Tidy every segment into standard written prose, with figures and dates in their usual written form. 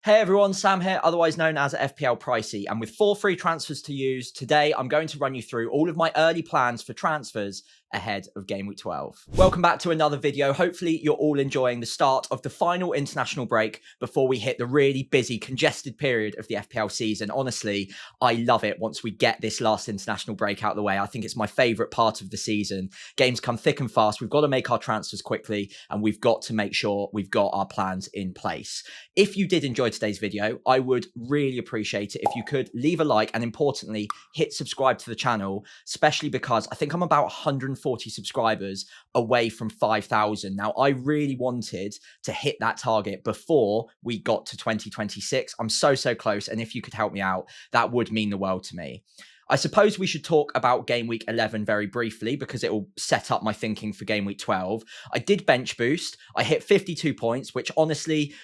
Hey everyone, Sam here, otherwise known as FPL Pricey, and with 4 free transfers to use, today I'm going to run you through all of my early plans for transfers ahead of Game Week 12. Welcome back to another video. Hopefully you're all enjoying the start of the final international break before we hit the really busy, congested period of the FPL season. Honestly, I love it once we get this last international break out of the way. I think it's my favourite part of the season. Games come thick and fast. We've got to make our transfers quickly, and we've got to make sure we've got our plans in place. If you did enjoy today's video, I would really appreciate it if you could leave a like and, importantly, hit subscribe to the channel, especially because I think I'm about 140 subscribers away from 5,000. Now, I really wanted to hit that target before we got to 2026. I'm so close, and if you could help me out, that would mean the world to me. I suppose we should talk about Game Week 11 very briefly because it will set up my thinking for Game Week 12. I did bench boost. I hit 52 points, which honestly,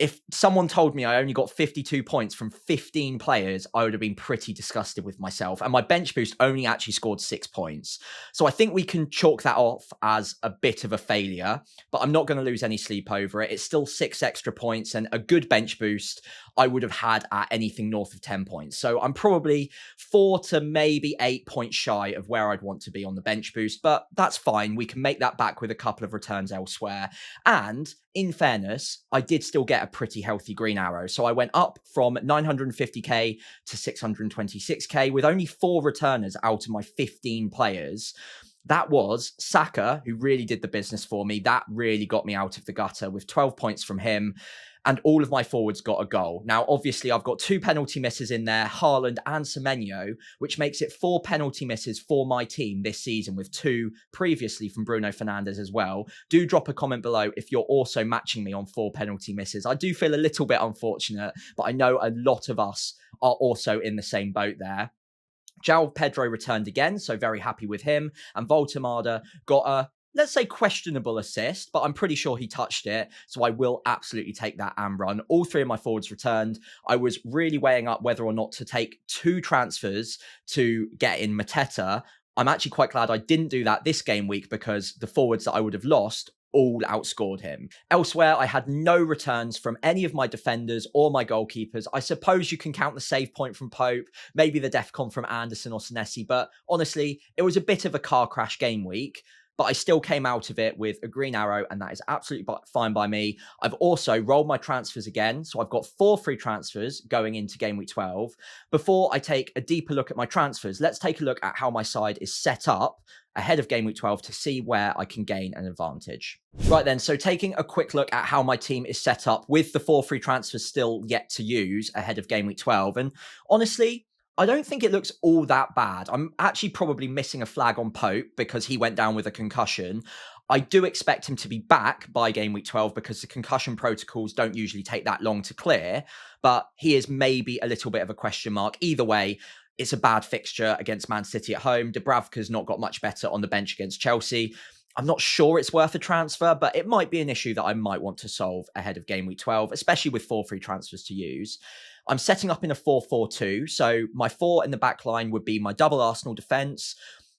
if someone told me I only got 52 points from 15 players, I would have been pretty disgusted with myself. And my bench boost only actually scored 6 points. So I think we can chalk that off as a bit of a failure, but I'm not going to lose any sleep over it. It's still 6 extra points, and a good bench boost I would have had at anything north of 10 points. So I'm probably 4 to maybe 8 points shy of where I'd want to be on the bench boost, but that's fine. We can make that back with a couple of returns elsewhere. And in fairness, I did still get a pretty healthy green arrow. So I went up from 950k to 626k with only 4 returners out of my 15 players. That was Saka, who really did the business for me. That really got me out of the gutter with 12 points from him. And all of my forwards got a goal. Now, obviously, I've got 2 penalty misses in there, Haaland and Semenyo, which makes it 4 penalty misses for my team this season, with 2 previously from Bruno Fernandes as well. Do drop a comment below if you're also matching me on 4 penalty misses. I do feel a little bit unfortunate, but I know a lot of us are also in the same boat there. João Pedro returned again, so very happy with him. And Voltemada got a, let's say, questionable assist, but I'm pretty sure he touched it, so I will absolutely take that and run. All 3 of my forwards returned. I was really weighing up whether or not to take 2 transfers to get in Mateta. I'm actually quite glad I didn't do that this game week because the forwards that I would have lost all outscored him. Elsewhere, I had no returns from any of my defenders or my goalkeepers. I suppose you can count the save point from Pope, maybe the DEFCON from Anderson or Senesi, but honestly, it was a bit of a car crash game week. But I still came out of it with a green arrow, and that is absolutely fine by me. I've also rolled my transfers again, so I've got 4 free transfers going into Game Week 12. Before I take a deeper look at my transfers, let's take a look at how my side is set up ahead of Game Week 12 to see where I can gain an advantage. Right then, so taking a quick look at how my team is set up with the 4 free transfers still yet to use ahead of Game Week 12, and honestly, I don't think it looks all that bad. I'm actually probably missing a flag on Pope because he went down with a concussion. I do expect him to be back by Game Week 12 because the concussion protocols don't usually take that long to clear, but he is maybe a little bit of a question mark. Either way, it's a bad fixture against Man City at home. Dubravka's not got much better on the bench against Chelsea. I'm not sure it's worth a transfer, but it might be an issue that I might want to solve ahead of Game Week 12, especially with 4 free transfers to use. I'm setting up in a 4-4-2, so my 4 in the back line would be my double Arsenal defence.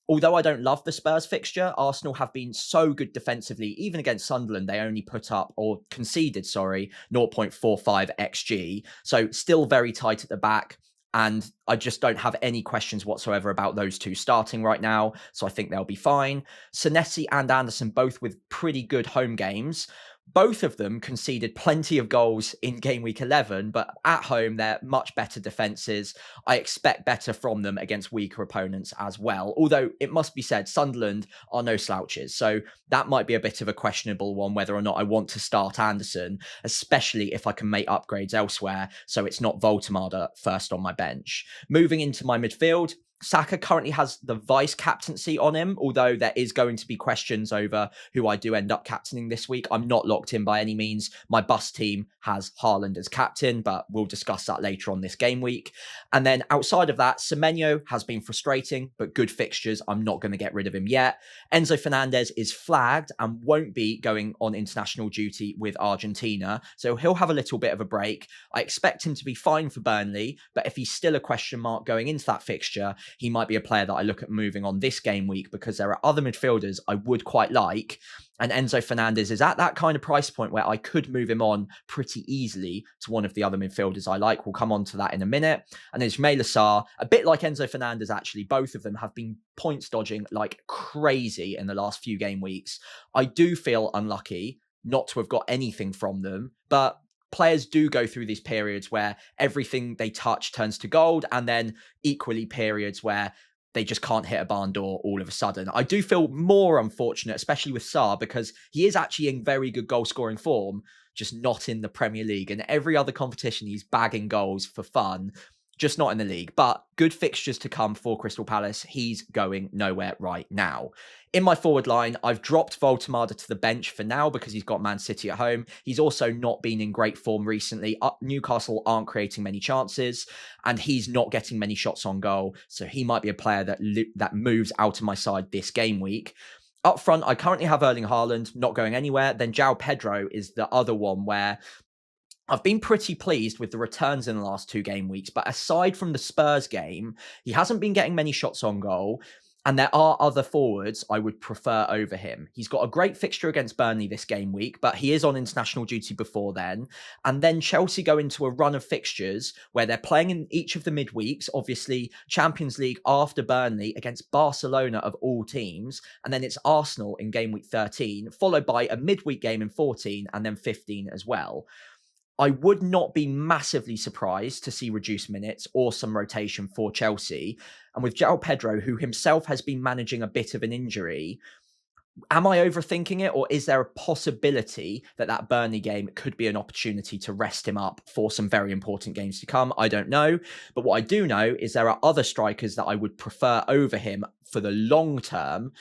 Although I don't love the Spurs fixture, Arsenal have been so good defensively. Even against Sunderland, they only put up, or conceded, 0.45 XG. So still very tight at the back. And I just don't have any questions whatsoever about those 2 starting right now. So I think they'll be fine. Senesi and Anderson both with pretty good home games. Both of them conceded plenty of goals in Game Week 11, but at home, they're much better defences. I expect better from them against weaker opponents as well. Although it must be said, Sunderland are no slouches. So that might be a bit of a questionable one, whether or not I want to start Anderson, especially if I can make upgrades elsewhere. So it's not Voltemada first on my bench. Moving into my midfield, Saka currently has the vice captaincy on him, although there is going to be questions over who I do end up captaining this week. I'm not locked in by any means. My bust team has Haaland as captain, but we'll discuss that later on this game week. And then outside of that, Semenyo has been frustrating, but good fixtures. I'm not going to get rid of him yet. Enzo Fernandez is flagged and won't be going on international duty with Argentina, so he'll have a little bit of a break. I expect him to be fine for Burnley, but if he's still a question mark going into that fixture, he might be a player that I look at moving on this game week because there are other midfielders I would quite like. And Enzo Fernandez is at that kind of price point where I could move him on pretty easily to one of the other midfielders I like. We'll come on to that in a minute. And then Ismaila Sarr, a bit like Enzo Fernandez, actually, both of them have been points dodging like crazy in the last few game weeks. I do feel unlucky not to have got anything from them, but players do go through these periods where everything they touch turns to gold, and then equally periods where they just can't hit a barn door all of a sudden. I do feel more unfortunate, especially with Sarr, because he is actually in very good goal scoring form, just not in the Premier League. And every other competition, he's bagging goals for fun, just not in the league. But good fixtures to come for Crystal Palace. He's going nowhere right now. In my forward line, I've dropped Voltemada to the bench for now because he's got Man City at home. He's also not been in great form recently. Newcastle aren't creating many chances, and he's not getting many shots on goal. So he might be a player that moves out of my side this game week. Up front, I currently have Erling Haaland, not going anywhere. Then João Pedro is the other one where I've been pretty pleased with the returns in the last 2 game weeks, but aside from the Spurs game, he hasn't been getting many shots on goal, and there are other forwards I would prefer over him. He's got a great fixture against Burnley this game week, but he is on international duty before then. And then Chelsea go into a run of fixtures where they're playing in each of the midweeks, obviously Champions League after Burnley against Barcelona of all teams, and then it's Arsenal in game week 13, followed by a midweek game in 14 and then 15 as well. I would not be massively surprised to see reduced minutes or some rotation for Chelsea. And with João Pedro, who himself has been managing a bit of an injury, am I overthinking it, or is there a possibility that Burnley game could be an opportunity to rest him up for some very important games to come? I don't know. But what I do know is there are other strikers that I would prefer over him for the long term.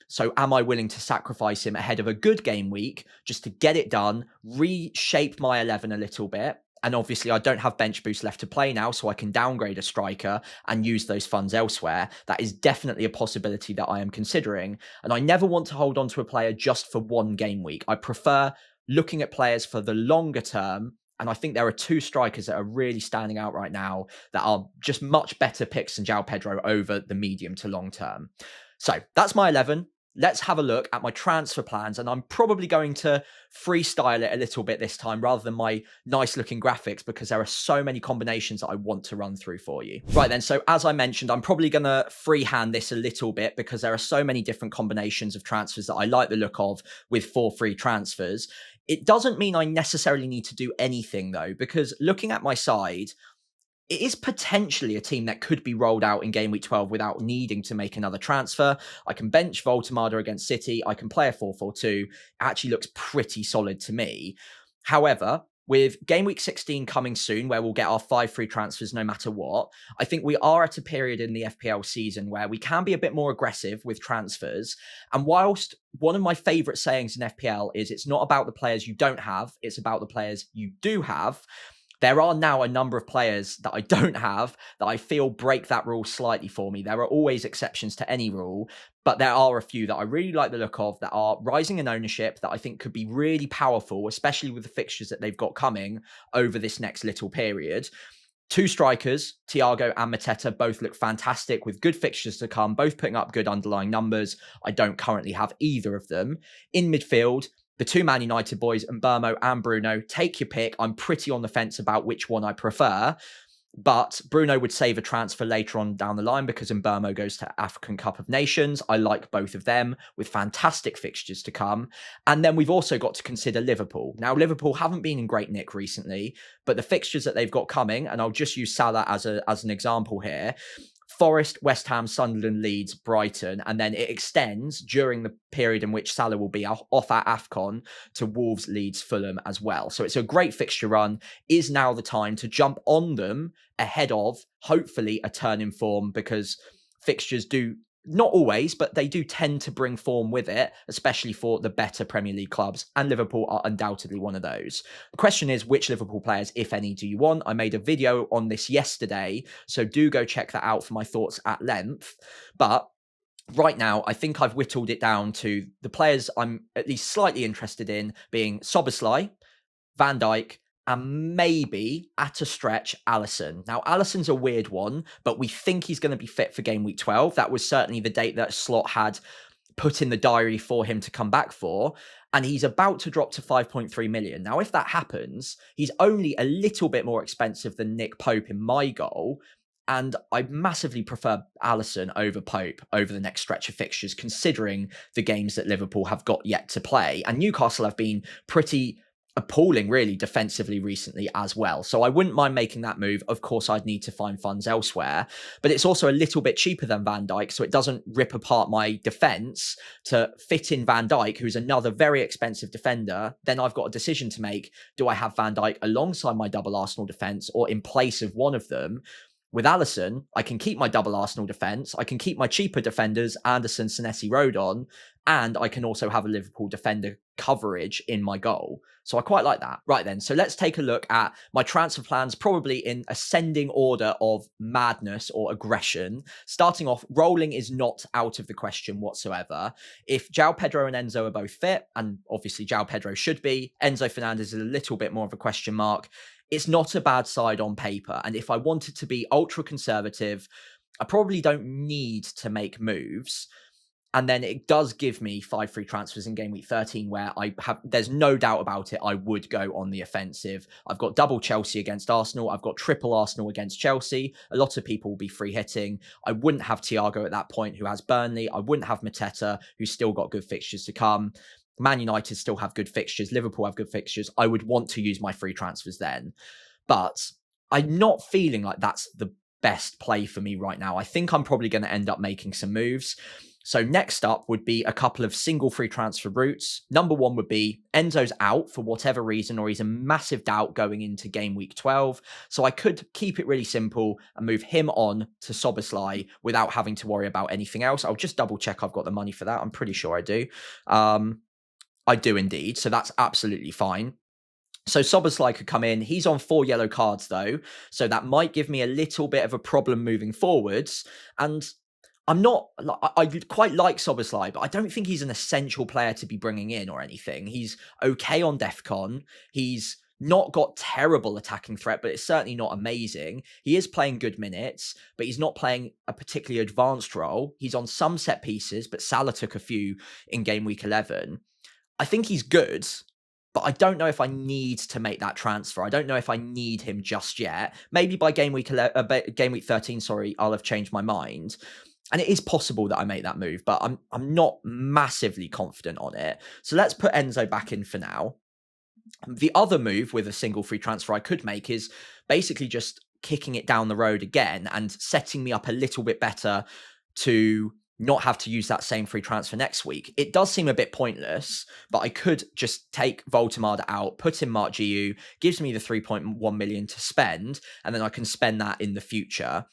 So am I willing to sacrifice him ahead of a good game week just to get it done, reshape my 11 a little bit? And obviously I don't have bench boost left to play now, so I can downgrade a striker and use those funds elsewhere. That is definitely a possibility that I am considering. And I never want to hold on to a player just for one game week. I prefer looking at players for the longer term. And I think there are 2 strikers that are really standing out right now that are just much better picks than João Pedro over the medium to long term. So that's my 11. Let's have a look at my transfer plans, and I'm probably going to freestyle it a little bit this time rather than my nice looking graphics because there are so many combinations that I want to run through for you. Right then, so as I mentioned, I'm probably going to freehand this a little bit because there are so many different combinations of transfers that I like the look of with 4 free transfers. It doesn't mean I necessarily need to do anything though, because looking at my side, it is potentially a team that could be rolled out in game week 12 without needing to make another transfer. I can bench Voltemada against City. I can play a 4-4-2. It actually looks pretty solid to me. However, with game week 16 coming soon, where we'll get our 5 free transfers no matter what, I think we are at a period in the FPL season where we can be a bit more aggressive with transfers. And whilst one of my favourite sayings in FPL is it's not about the players you don't have, it's about the players you do have, there are now a number of players that I don't have that I feel break that rule slightly for me. There are always exceptions to any rule, but there are a few that I really like the look of that are rising in ownership that I think could be really powerful, especially with the fixtures that they've got coming over this next little period. 2 strikers, Thiago and Mateta, both look fantastic with good fixtures to come, both putting up good underlying numbers. I don't currently have either of them. In midfield, the 2 Man United boys, Mbeumo and Bruno, take your pick. I'm pretty on the fence about which one I prefer, but Bruno would save a transfer later on down the line because Mbeumo goes to African Cup of Nations. I like both of them with fantastic fixtures to come. And then we've also got to consider Liverpool. Now, Liverpool haven't been in great nick recently, but the fixtures that they've got coming, and I'll just use Salah as an example here, Forest, West Ham, Sunderland, Leeds, Brighton, and then it extends during the period in which Salah will be off at AFCON to Wolves, Leeds, Fulham as well. So it's a great fixture run. Is now the time to jump on them ahead of, hopefully, a turn in form, because fixtures do, not always, but they do tend to bring form with it, especially for the better Premier League clubs, and Liverpool are undoubtedly one of those. The question is, which Liverpool players, if any, do you want? I made a video on this yesterday, so do go check that out for my thoughts at length. But right now, I think I've whittled it down to the players I'm at least slightly interested in being Szoboszlai, Van Dijk, and maybe at a stretch, Alisson. Now, Alisson's a weird one, but we think he's going to be fit for game week 12. That was certainly the date that Slot had put in the diary for him to come back for. And he's about to drop to 5.3 million. Now, if that happens, he's only a little bit more expensive than Nick Pope in my goal. And I massively prefer Alisson over Pope over the next stretch of fixtures, considering the games that Liverpool have got yet to play. And Newcastle have been pretty appalling, really, defensively recently as well. So I wouldn't mind making that move. Of course, I'd need to find funds elsewhere, but it's also a little bit cheaper than Van Dijk, so it doesn't rip apart my defense to fit in Van Dijk, who's another very expensive defender. Then I've got a decision to make. Do I have Van Dijk alongside my double Arsenal defense or in place of one of them? With Alisson, I can keep my double Arsenal defence. I can keep my cheaper defenders, Anderson, Senesi, Rodon, and I can also have a Liverpool defender coverage in my goal. So I quite like that. Right then, so let's take a look at my transfer plans, probably in ascending order of madness or aggression. Starting off, rolling is not out of the question whatsoever. If João Pedro and Enzo are both fit, and obviously João Pedro should be, Enzo Fernandez is a little bit more of a question mark. It's not a bad side on paper. And if I wanted to be ultra conservative, I probably don't need to make moves. And then it does give me 5 free transfers in game week 13 where there's no doubt about it, I would go on the offensive. I've got double Chelsea against Arsenal. I've got triple Arsenal against Chelsea. A lot of people will be free hitting. I wouldn't have Thiago at that point, who has Burnley. I wouldn't have Mateta, who's still got good fixtures to come. Man United still have good fixtures. Liverpool have good fixtures. I would want to use my free transfers then. But I'm not feeling like that's the best play for me right now. I think I'm probably going to end up making some moves. So next up would be a couple of single free transfer routes. Number one would be Enzo's out for whatever reason, or he's a massive doubt going into game week 12. So I could keep it really simple and move him on to Szoboszlai without having to worry about anything else. I'll just double check I've got the money for that. I'm pretty sure I do. I do indeed. So that's absolutely fine. So Szoboszlai could come in. He's on 4 yellow cards though. So that might give me a little bit of a problem moving forwards. And I quite like Szoboszlai, but I don't think he's an essential player to be bringing in or anything. He's okay on DEFCON. He's not got terrible attacking threat, but it's certainly not amazing. He is playing good minutes, but he's not playing a particularly advanced role. He's on some set pieces, but Salah took a few in game week 11. I think he's good, but I don't know if I need to make that transfer. I don't know if I need him just yet. Maybe by game week 13, I'll have changed my mind. And it is possible that I make that move, but I'm not massively confident on it. So let's put Enzo back in for now. The other move with a single free transfer I could make is basically just kicking it down the road again and setting me up a little bit better to not have to use that same free transfer next week. It does seem a bit pointless, but I could just take Voltemada out, put in Mark Giu, gives me the 3.1 million to spend, and then I can spend that in the future.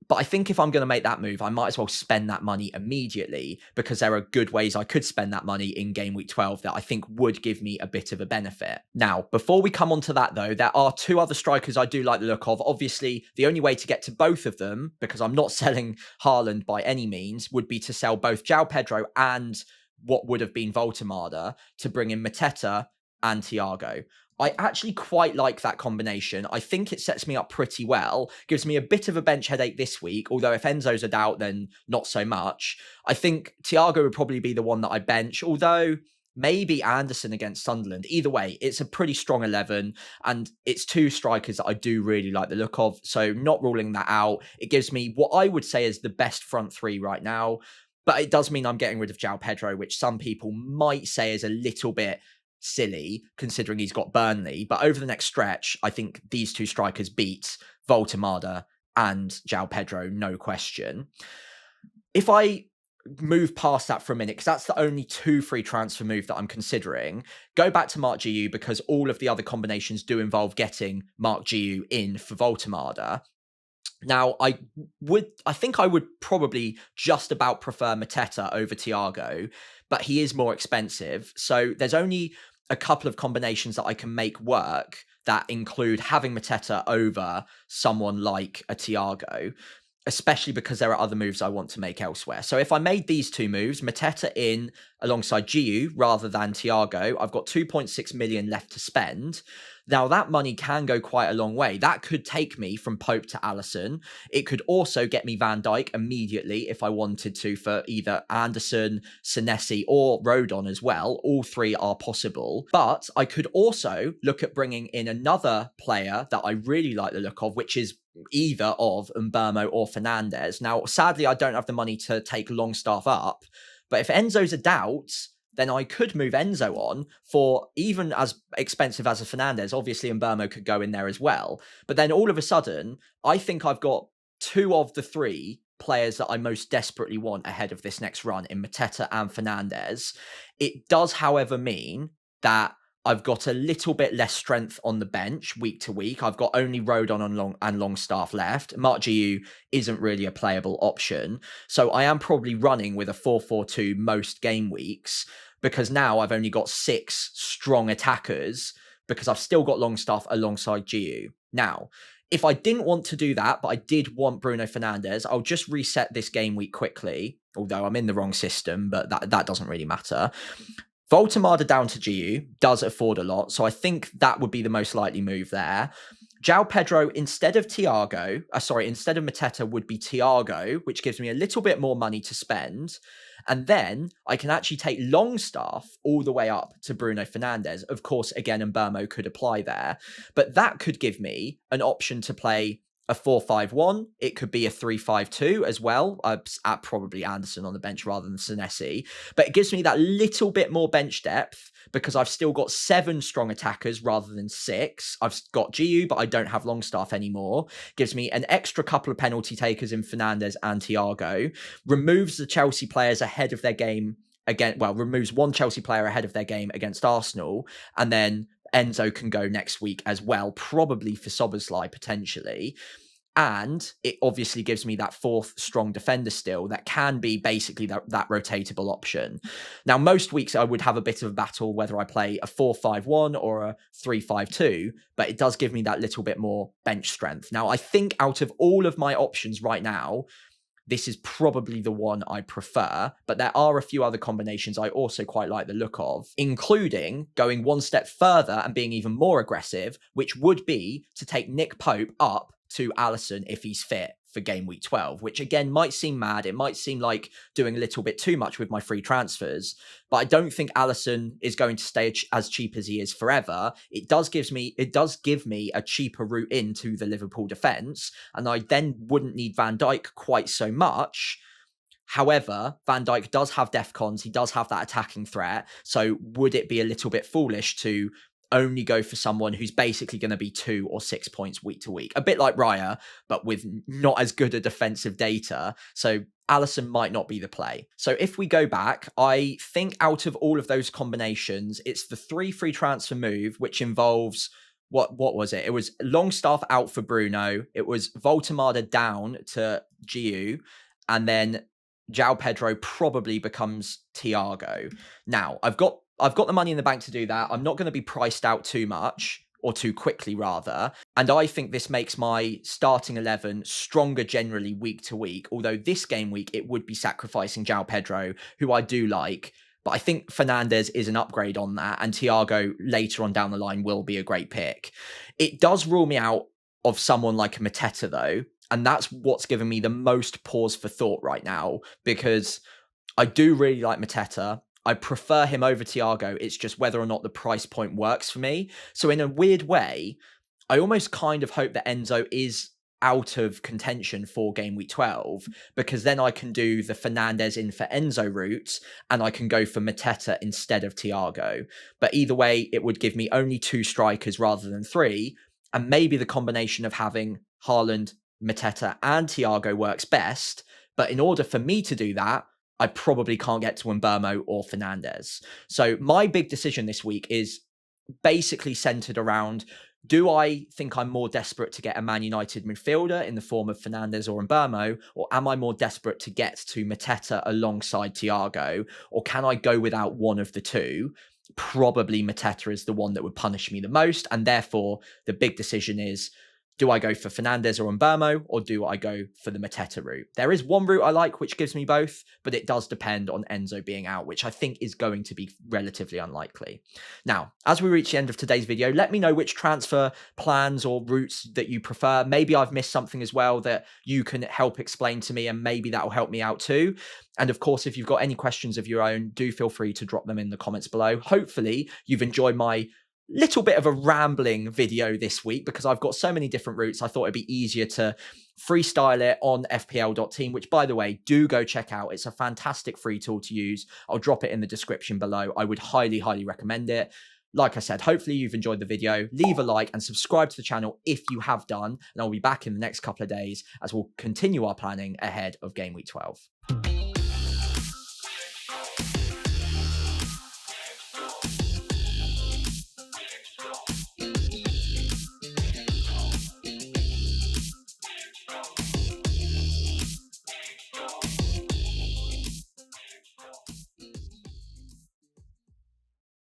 But I think if I'm going to make that move, I might as well spend that money immediately, because there are good ways I could spend that money in game week 12 that I think would give me a bit of a benefit. Now, before we come on to that though, there are 2 other strikers I do like the look of. Obviously, the only way to get to both of them, because I'm not selling Haaland by any means, would be to sell both João Pedro and what would have been Voltemada to bring in Mateta and Thiago. I actually quite like that combination. I think it sets me up pretty well. Gives me a bit of a bench headache this week, although if Enzo's a doubt, then not so much. I think Thiago would probably be the one that I bench, although maybe Anderson against Sunderland. Either way, it's a pretty strong 11, and it's 2 strikers that I do really like the look of, so not ruling that out. It gives me what I would say is the best front 3 right now, but it does mean I'm getting rid of João Pedro, which some people might say is a little bit silly considering he's got Burnley. But over the next stretch, I think these 2 strikers beat Voltemada and João Pedro, no question. If I move past that for a minute, because that's the only 2 free transfer move that I'm considering, go back to Mark Giu, because all of the other combinations do involve getting Mark Giu in for Voltemada. Now, I think I would probably just about prefer Mateta over Thiago, but he is more expensive. So there's only a couple of combinations that I can make work that include having Mateta over someone like a Thiago, especially because there are other moves I want to make elsewhere. So if I made these 2 moves, Mateta in alongside Giu rather than Thiago, I've got 2.6 million left to spend. Now, that money can go quite a long way. That could take me from Pope to Alisson. It could also get me Van Dijk immediately if I wanted to for either Anderson, Senesi, or Rodon as well. All three are possible. But I could also look at bringing in another player that I really like the look of, which is either of Mbeumo or Fernandes. Now, sadly, I don't have the money to take Longstaff up, but if Enzo's a doubt, then I could move Enzo on for even as expensive as a Fernandes. Obviously, Mbeumo could go in there as well. But then all of a sudden, I think I've got two of the three players that I most desperately want ahead of this next run in Mateta and Fernandes. It does, however, mean that I've got a little bit less strength on the bench week to week. I've got only Rodon and Longstaff left. Mark GU isn't really a playable option. So I am probably running with a 4-4-2 most game weeks, because now I've only got 6 strong attackers because I've still got Longstaff alongside GU. Now, if I didn't want to do that, but I did want Bruno Fernandes, I'll just reset this game week quickly, although I'm in the wrong system, but that doesn't really matter. Voltemada down to GU does afford a lot, so I think that would be the most likely move there. João Pedro instead of Mateta would be Thiago, which gives me a little bit more money to spend. And then I can actually take Longstaff all the way up to Bruno Fernandes. Of course, again, Mbeumo could apply there, but that could give me an option to play a 4-5-1. It could be a 3-5-2 as well, at probably Anderson on the bench rather than Senesi. But it gives me that little bit more bench depth because I've still got 7 strong attackers rather than 6. I've got GU, but I don't have Longstaff anymore. Gives me an extra couple of penalty takers in Fernandes and Thiago. Removes the Chelsea players ahead of their game removes one Chelsea player ahead of their game against Arsenal, and then Enzo can go next week as well, probably for Szoboszlai potentially. And it obviously gives me that 4th strong defender still that can be basically that rotatable option. Now, most weeks I would have a bit of a battle whether I play a 4-5-1 or a 3-5-2, but it does give me that little bit more bench strength. Now, I think out of all of my options right now, this is probably the one I prefer, but there are a few other combinations I also quite like the look of, including going one step further and being even more aggressive, which would be to take Nick Pope up to Alisson if he's fit for game week 12, which again might seem mad. It might seem like doing a little bit too much with my free transfers, but I don't think Alisson is going to stay as cheap as he is forever. It does give me a cheaper route into the Liverpool defence, and I then wouldn't need Van Dijk quite so much. However, Van Dijk does have defcons. He does have that attacking threat. So would it be a little bit foolish to only go for someone who's basically going to be 2 or 6 points week to week? A bit like Raya, but with not as good a defensive data. So Alisson might not be the play. So if we go back, I think out of all of those combinations, it's the 3 free transfer move, which involves what was it? It was Longstaff out for Bruno. It was Voltemada down to GU, and then João Pedro probably becomes Thiago. Now, I've got the money in the bank to do that. I'm not going to be priced out too much, or too quickly rather. And I think this makes my starting 11 stronger generally week to week. Although this game week, it would be sacrificing João Pedro, who I do like. But I think Fernandes is an upgrade on that. And Thiago later on down the line will be a great pick. It does rule me out of someone like a Mateta though. And that's what's given me the most pause for thought right now. Because I do really like Mateta. I prefer him over Thiago. It's just whether or not the price point works for me. So in a weird way, I almost kind of hope that Enzo is out of contention for game week 12, because then I can do the Fernandes in for Enzo route and I can go for Mateta instead of Thiago. But either way, it would give me only 2 strikers rather than 3. And maybe the combination of having Haaland, Mateta and Thiago works best. But in order for me to do that, I probably can't get to Mbeumo or Fernandes. So my big decision this week is basically centered around, do I think I'm more desperate to get a Man United midfielder in the form of Fernandes or Mbeumo, or am I more desperate to get to Mateta alongside Thiago, or can I go without one of the two? Probably Mateta is the one that would punish me the most, and therefore the big decision is, Do I go for Fernandez or Mbermo, or do I go for the Mateta route? There is one route I like, which gives me both, but it does depend on Enzo being out, which I think is going to be relatively unlikely. Now, as we reach the end of today's video, let me know which transfer plans or routes that you prefer. Maybe I've missed something as well that you can help explain to me, and maybe that will help me out too. And of course, if you've got any questions of your own, do feel free to drop them in the comments below. Hopefully, you've enjoyed my little bit of a rambling video this week because I've got so many different routes. I thought it'd be easier to freestyle it on FPL.team, which, by the way, do go check out. It's a fantastic free tool to use. I'll drop it in the description below. I would highly, highly recommend it. Like I said, hopefully you've enjoyed the video. Leave a like and subscribe to the channel if you have done. And I'll be back in the next couple of days as we'll continue our planning ahead of Game Week 12.